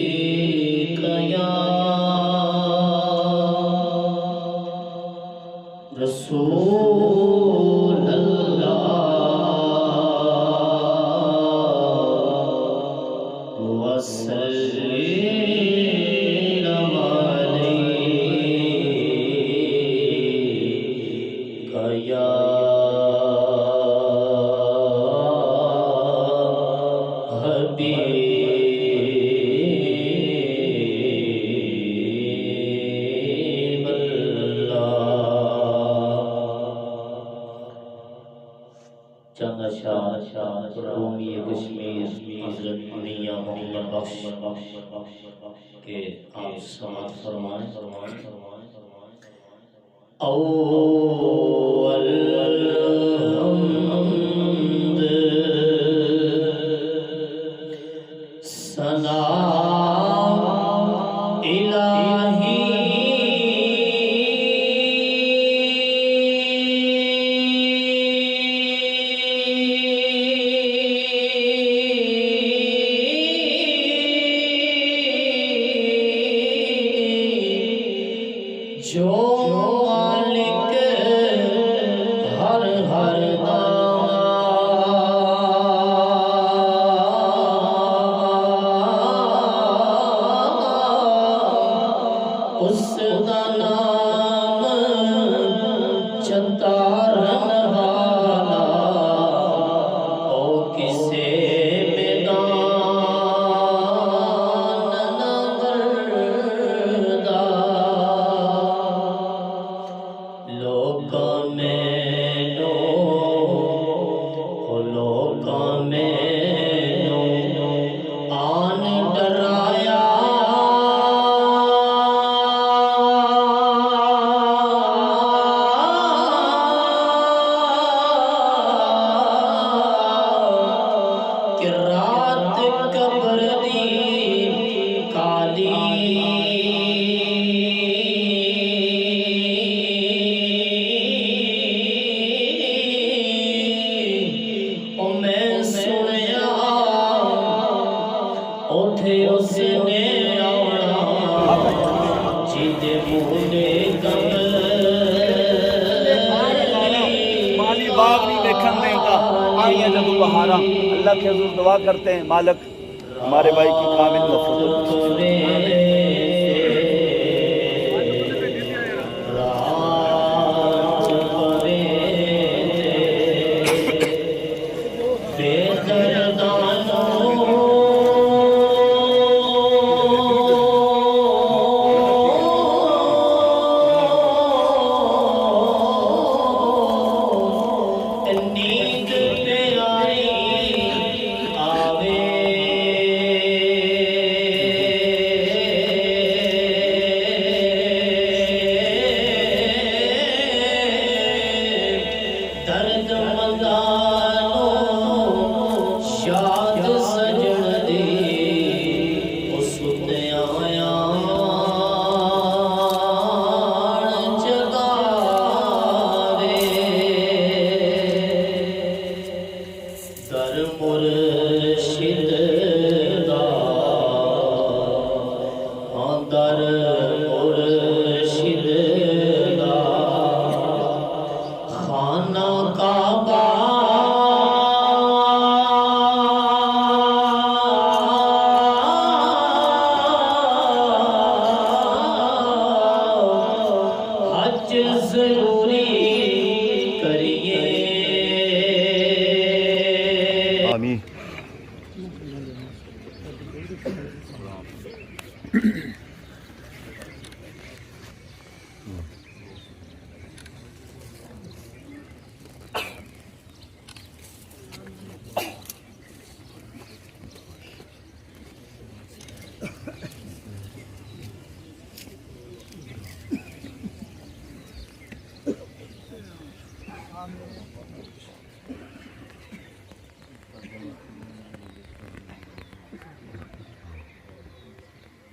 علیک یا رسول اللہ وسلم علیک یا حبیب اللہ۔ چندہ شاہ رومی کشمیر حضرت میاں محمد بخش کے آپ سماعت فرمائیں۔ اول الحمد ثنا الہی جو مالک ہر ہر اس دا نام چتارن والا او کسے میدان نبردا لوکاں میں آن ڈرایا کہ رات قبر دی کالی او میں سنیا اوتھے اس نے آونا جیدے مہنے کمل مالی باغ نہیں دیکھن دیں گا آئیے جب بہارا اللہ کے حضور دعا کرتے ہیں مالک ہمارے بھائی کی کامل مغفرت نیند پیاری آوے درد مندانو شاد سجن دی اس آیان جگاوے در مرشد دا در مرشد دا خانہ کعبہ حج ضروری کریے آمین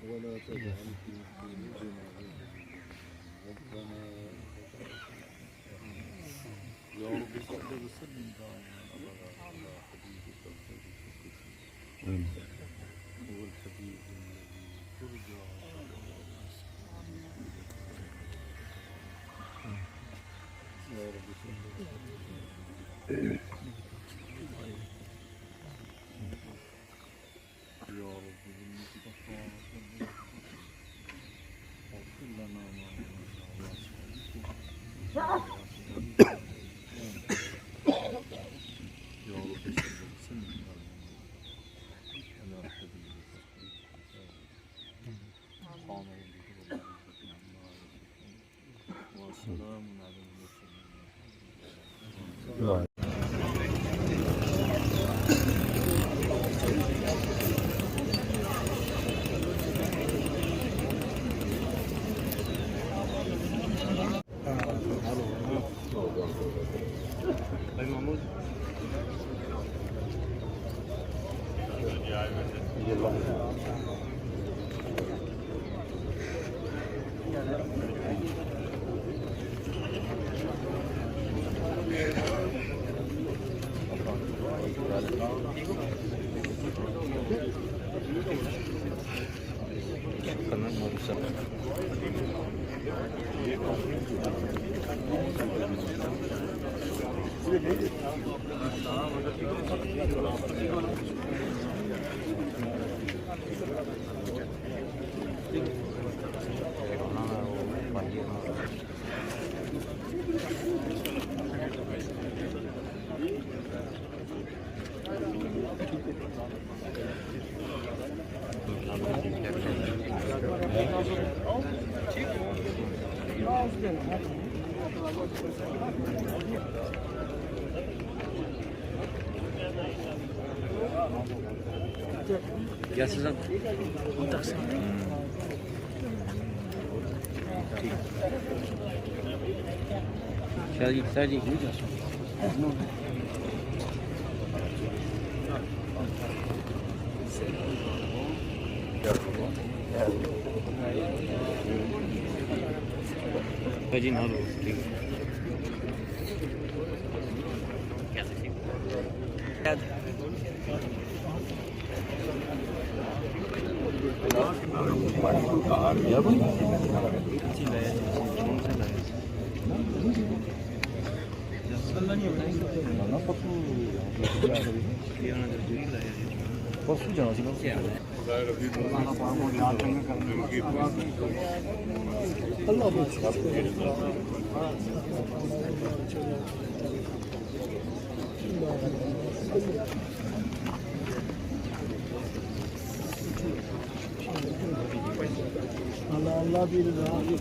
ولا تجعل في قلوبنا ربنا يا رب صل وسلم دائما ابدا على حبيبك Gerçekten sadece gidiyoruz. Pode não, posso già si Allah bilir abi.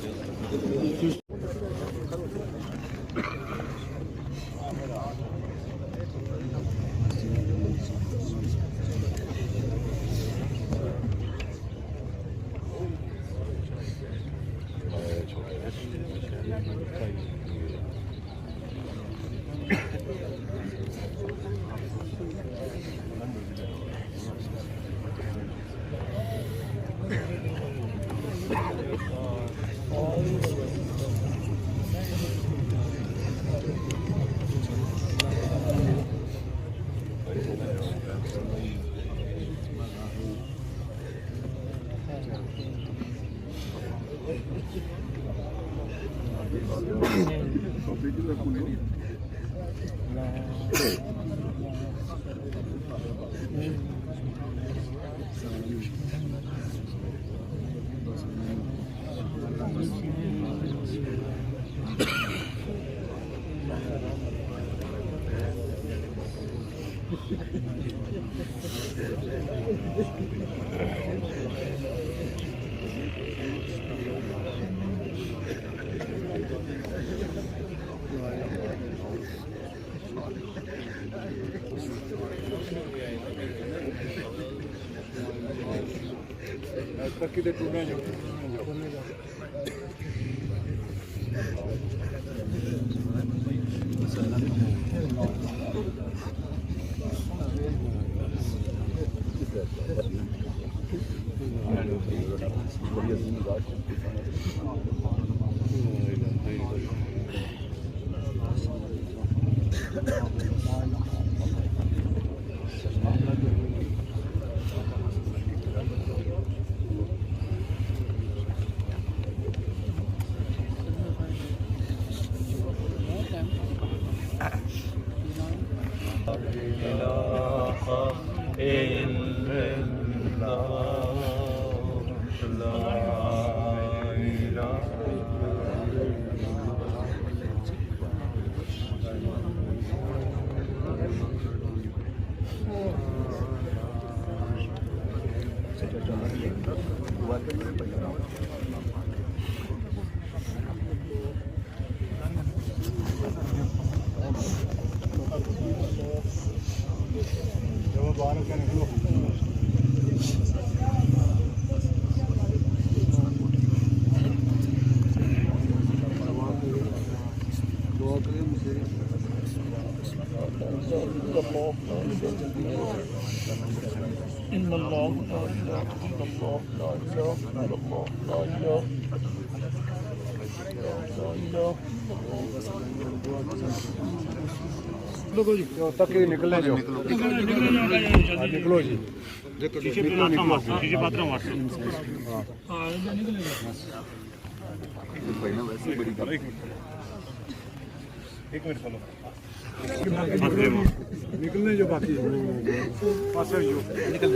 Aqui de tudo mesmo. तक ही निकलने जो निकलो जी एक मिनट चलो निकलने जो बाकी पास निकल